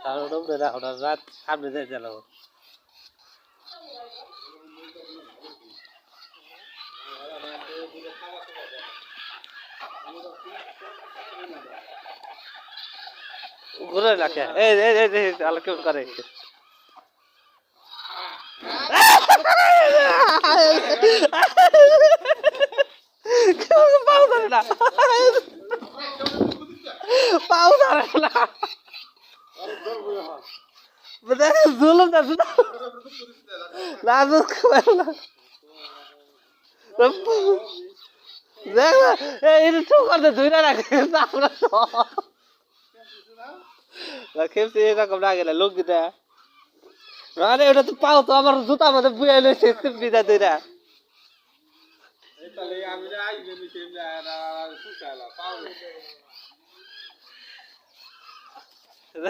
তাহলে উপরে রাখো না রাত সামনে দিয়ে চালাবো ঘুরে রাখে এই এই এই আলো কেমন করে পাও ধরে না পাও ধরে না জুলুম না না দেখ এই ঠোকর ধুইরা রাখে আমরা খেপছি এরকম না গেলে লোক দিতে আরে ওটা তো পাও তো আমার জুতা মধ্যে বুয়ে লইছে বিদা দুইরা তাহলে আমি আইলে নিতে না সুকালা পাও